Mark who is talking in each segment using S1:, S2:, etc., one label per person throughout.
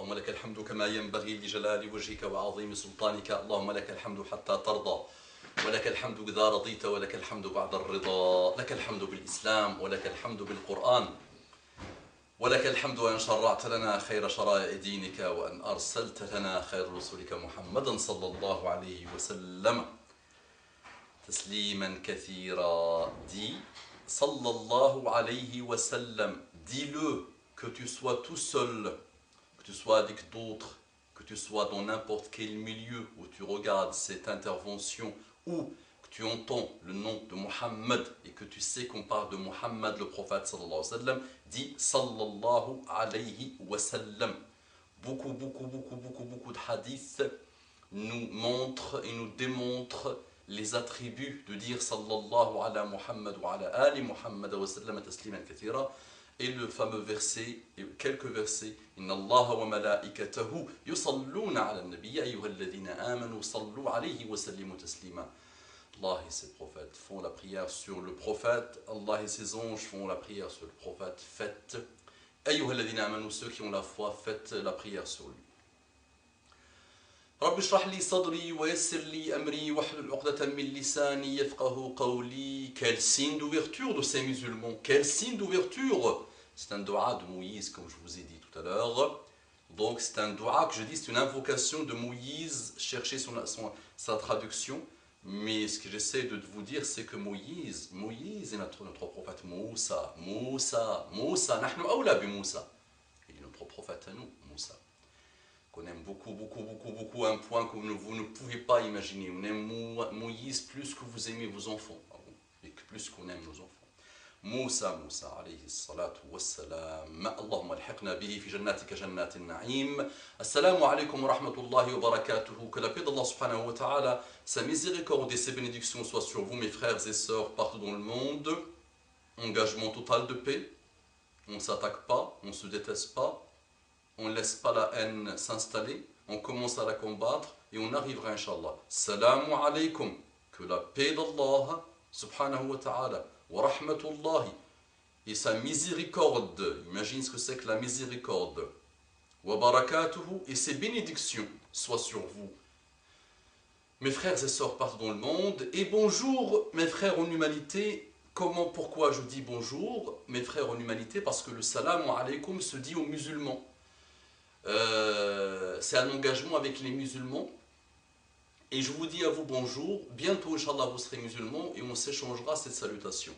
S1: اللهم لك الحمد كما ينبغي لجلال وجهك وعظيم سلطانك. اللهم لك الحمد حتى ترضى، ولك الحمد إذا رضيت، ولك الحمد بعد الرضا. لك الحمد بالإسلام، ولك الحمد بالقرآن، ولك الحمد أن شرعت لنا خير شرائع دينك، وأن أرسلت لنا خير رسلك محمدا صلى الله عليه وسلم تسليما كثيرا. Dis sallallahu alayhi wa sallam. Dis-le, que tu sois tout seul, que tu sois avec d'autres, que tu sois dans n'importe quel milieu où tu regardes cette intervention, ou que tu entends le nom de Muhammad et que tu sais qu'on parle de Muhammad, le prophète sallallahu alayhi wa sallam, dis sallallahu alayhi wa sallam. Beaucoup de hadiths nous montrent et nous démontrent les attributs de dire sallallahu ala Muhammad wa ala ali Muhammad wa sallam tasliman kathira. Et le fameux verset, et quelques versets, Inna Allah wa malaikatahu yusalluna ala nabi ya ayyuhalladhina amanu sallu alayhi wa sallimu taslima. Allah et ses prophètes font la prière sur le prophète, Allah et ses anges font la prière sur le prophète. Faites, ayyuhalladhina amanu, ceux qui ont la foi, faites la prière sur lui. رب اشرح لي صدري ويسر لي أمري واحلل عقدة من لساني يفقهوا قولي. Quel signe d'ouverture de ces musulmans, quel signe d'ouverture. C'est un dua de Moïse, comme je vous ai dit tout à l'heure. Donc c'est un dua que je dis, c'est une invocation de Moïse. Cherchez sa traduction. Mais ce que j'essaie de vous dire, c'est que Moïse est notre prophète. Moussa, nahnu awla bi Moussa. Il est notre prophète à nous, Moussa. Qu'on aime beaucoup, un point que vous ne pouvez pas imaginer. On aime Moïse plus que vous aimez vos enfants, et que plus qu'on aime nos enfants. Moussa, alayhi salatu wassalam. Allahumma alhiqna bihi fi jannatika jannatin na'im. Assalamu alaikum wa rahmatullahi wa barakatuhu. Que la paix d'Allah subhanahu wa ta'ala, sa miséricorde et ses bénédictions soient sur vous, mes frères et sœurs, partout dans le monde. Engagement total de paix. On ne s'attaque pas, on ne se déteste pas. On ne laisse pas la haine s'installer, on commence à la combattre et on arrivera, Inch'Allah. Salamu alaykum, que la paix d'Allah, subhanahu wa ta'ala, wa rahmatullahi, et sa miséricorde, imagine ce que c'est que la miséricorde, wa barakatuhu, et ses bénédictions soient sur vous. Mes frères et sœurs partout dans le monde, et bonjour mes frères en humanité. Pourquoi je dis bonjour mes frères en humanité? Parce que le salamu alaykum se dit aux musulmans. C'est un engagement avec les musulmans et je vous dis à vous bonjour. Bientôt Inch'Allah vous serez musulmans et on s'échangera cette salutation.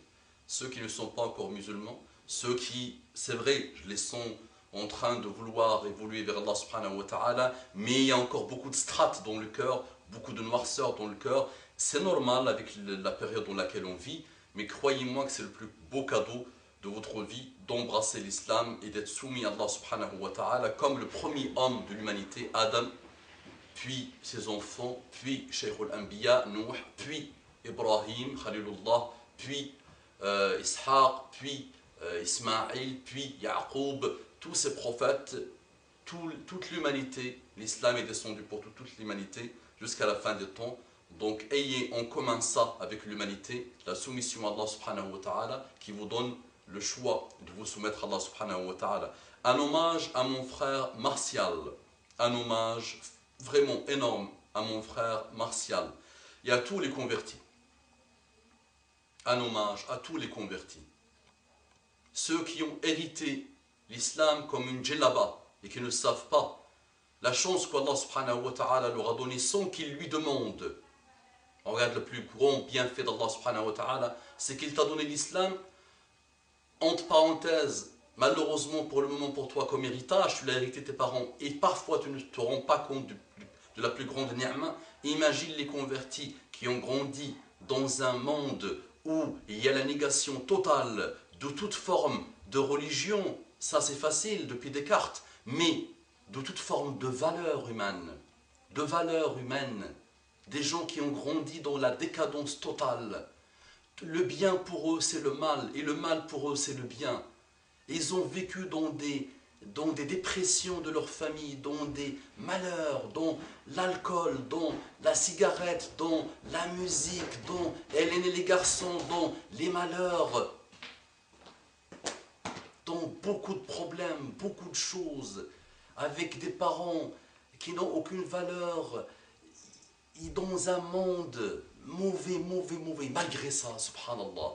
S1: Ceux qui ne sont pas encore musulmans, ceux qui, c'est vrai, les sont en train de vouloir évoluer vers Allah subhanahu wa ta'ala, mais il y a encore beaucoup de strates dans le cœur, beaucoup de noirceur dans le cœur. C'est normal avec la période dans laquelle on vit, mais croyez-moi que c'est le plus beau cadeau de votre vie, d'embrasser l'islam et d'être soumis à Allah subhanahu wa ta'ala comme le premier homme de l'humanité, Adam, puis ses enfants, puis Shaykh al-Anbiya, Nuh, puis Ibrahim, Khalilullah, puis Ishaq, puis Ismaïl, puis Yaqub, tous ces prophètes, toute l'humanité, l'islam est descendu pour toute l'humanité jusqu'à la fin des temps. Donc ayez en commun ça avec l'humanité, la soumission à Allah subhanahu wa ta'ala qui vous donne le choix de vous soumettre à Allah subhanahu wa ta'ala. Un hommage à mon frère Martial, un hommage vraiment énorme à mon frère Martial et à tous les convertis. Un hommage à tous les convertis. Ceux qui ont hérité l'islam comme une djellaba et qui ne savent pas la chance qu'Allah subhanahu wa ta'ala leur a donnée sans qu'ils lui demandent. On regarde le plus grand bienfait d'Allah subhanahu wa ta'ala, c'est qu'il t'a donné l'islam. Entre parenthèses, malheureusement pour le moment pour toi comme héritage, tu l'as hérité tes parents et parfois tu ne te rends pas compte de la plus grande ni'ma. Imagine les convertis qui ont grandi dans un monde où il y a la négation totale de toute forme de religion. Ça c'est facile depuis Descartes, mais de toute forme de valeur humaine, des gens qui ont grandi dans la décadence totale. Le bien pour eux c'est le mal et le mal pour eux c'est le bien. Ils ont vécu dans des dépressions de leur famille, dans des malheurs, dans l'alcool, dans la cigarette, dans la musique, dans Hélène et les garçons, dans les malheurs, dans beaucoup de problèmes, beaucoup de choses. avec des parents qui n'ont aucune valeur, dans un monde mauvais, mauvais, mauvais. Malgré ça, subhanallah,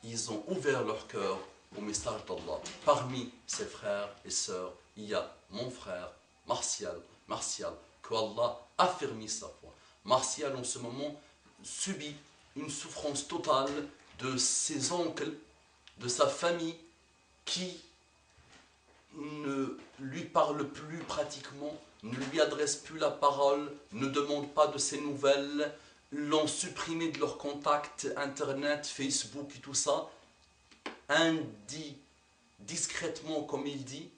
S1: ils ont ouvert leur cœur au message d'Allah. Parmi ses frères et sœurs, il y a mon frère Martial, que Allah a affermi sa foi. Martial, en ce moment, subit une souffrance totale de ses oncles, de sa famille, qui ne lui parle plus pratiquement, ne lui adresse plus la parole, ne demande pas de ses nouvelles, l'ont supprimé de leurs contacts, Internet, Facebook et tout ça. Un dit discrètement, comme il dit,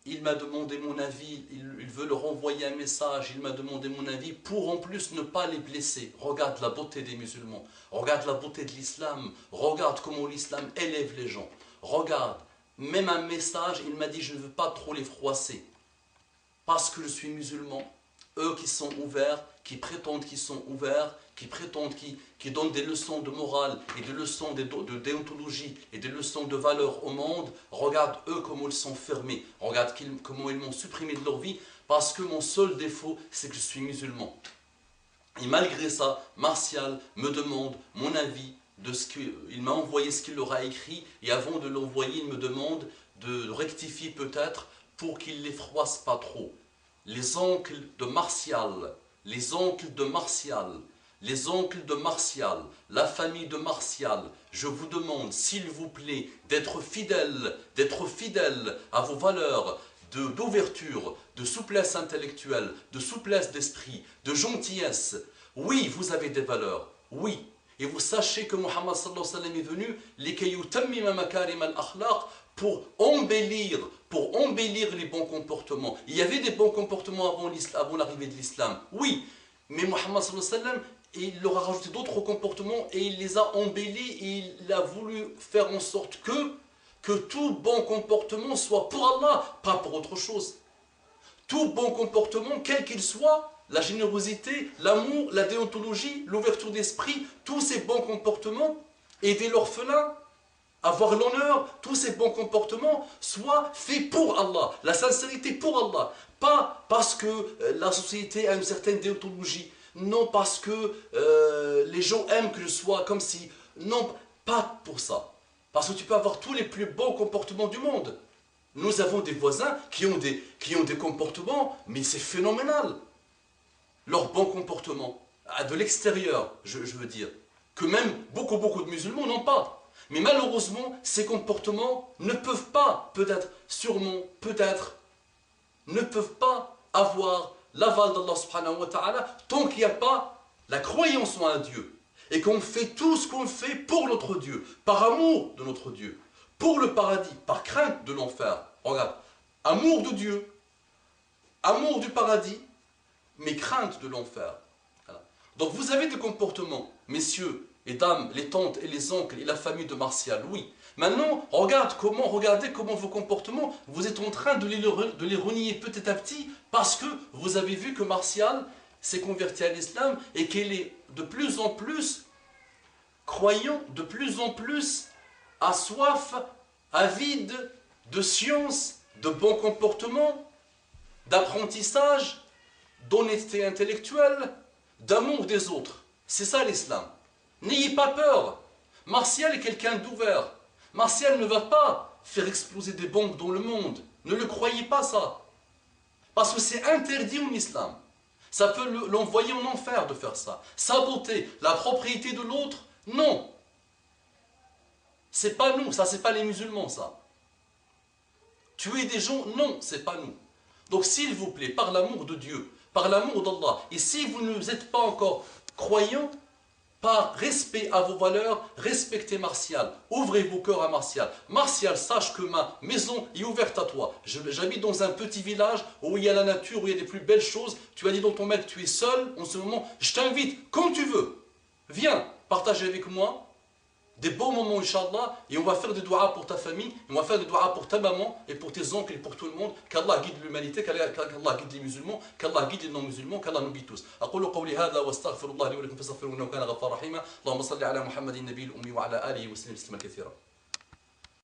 S1: il m'a demandé mon avis, il veut leur envoyer un message, il m'a demandé mon avis pour en plus ne pas les blesser. Regarde la beauté des musulmans, regarde la beauté de l'islam, regarde comment l'islam élève les gens. Regarde, même un message, il m'a dit je ne veux pas trop les froisser. Parce que je suis musulman, eux qui sont ouverts, qui prétendent qu'ils sont ouverts, qui prétendent, qui donnent des leçons de morale et des leçons de déontologie et des leçons de valeur au monde, regarde eux comment ils sont fermés, regarde comment ils m'ont supprimé de leur vie, parce que mon seul défaut, c'est que je suis musulman. Et malgré ça, Martial me demande mon avis de ce qu'il m'a envoyé, ce qu'il aura écrit, et avant de l'envoyer, il me demande de rectifier peut-être pour qu'il ne les froisse pas trop. Les oncles de Martial, les oncles de Martial, les oncles de Martial, la famille de Martial, je vous demande, s'il vous plaît, d'être fidèles à vos valeurs d'ouverture, de souplesse intellectuelle, de souplesse d'esprit, de gentillesse. Oui, vous avez des valeurs, oui. Et vous sachez que Muhammad sallallahu alayhi wa sallam est venu, لكي يتمم مكارم الأخلاق, pour embellir les bons comportements. Il y avait des bons comportements avant l'arrivée de l'islam, oui, mais Muhammad sallallahu alayhi wa sallam, il leur a rajouté d'autres comportements et il les a embellis et il a voulu faire en sorte que tout bon comportement soit pour Allah, pas pour autre chose. Tout bon comportement, quel qu'il soit, la générosité, l'amour, la déontologie, l'ouverture d'esprit, tous ces bons comportements, aider l'orphelin, avoir l'honneur, tous ces bons comportements soient faits pour Allah, la sincérité pour Allah, pas parce que la société a une certaine déontologie, non parce que les gens aiment que je sois comme si, non, pas pour ça, parce que tu peux avoir tous les plus bons comportements du monde. Nous avons des voisins qui ont des comportements, mais c'est phénoménal, leur bon comportement, de l'extérieur, je veux dire, que même beaucoup de musulmans n'ont pas. Mais malheureusement, ces comportements ne peuvent pas, peut-être, sûrement, peut-être, ne peuvent pas avoir l'aval d'Allah subhanahu wa ta'ala tant qu'il n'y a pas la croyance en un Dieu. Et qu'on fait tout ce qu'on fait pour notre Dieu, par amour de notre Dieu, pour le paradis, par crainte de l'enfer. Regarde, amour de Dieu, amour du paradis, mais crainte de l'enfer. Voilà. Donc vous avez des comportements, messieurs et dames, les tantes et les oncles et la famille de Martial, oui. Maintenant, regardez comment vos comportements, vous êtes en train de les renier petit à petit parce que vous avez vu que Martial s'est converti à l'islam et qu'elle est de plus en plus croyant, de plus en plus à soif, avide de science, de bon comportement, d'apprentissage, d'honnêteté intellectuelle, d'amour des autres. C'est ça l'islam. N'ayez pas peur. Martial est quelqu'un d'ouvert. Martial ne va pas faire exploser des bombes dans le monde. Ne le croyez pas ça. Parce que c'est interdit en islam. Ça peut l'envoyer en enfer de faire ça. Saboter la propriété de l'autre, non. C'est pas nous, ça c'est pas les musulmans ça. Tuer des gens, non, c'est pas nous. Donc s'il vous plaît, par l'amour de Dieu, par l'amour d'Allah, et si vous ne êtes pas encore croyants, par respect à vos valeurs, respectez Martial. Ouvrez vos cœurs à Martial. Martial, sache que ma maison est ouverte à toi. J'habite dans un petit village où il y a la nature, où il y a les plus belles choses. Tu as dit dans ton mail que tu es seul en ce moment. Je t'invite, quand tu veux. Viens, partager avec moi des beaux moments, Inch'Allah, et on va faire des doigts pour ta famille, on va faire des doigts pour ta maman, et pour tes oncles, et pour tout le monde, qu'Allah guide l'humanité, qu'Allah guide les musulmans, qu'Allah guide les non-musulmans, qu'Allah nous guide tous. أقول قولي هذا واستغفر الله لي ولكم فاستغفروه إنه كان غفارا رحيما اللهم صل على محمد النبي الأمي وعلى آله وسلم تسليما كثيرا.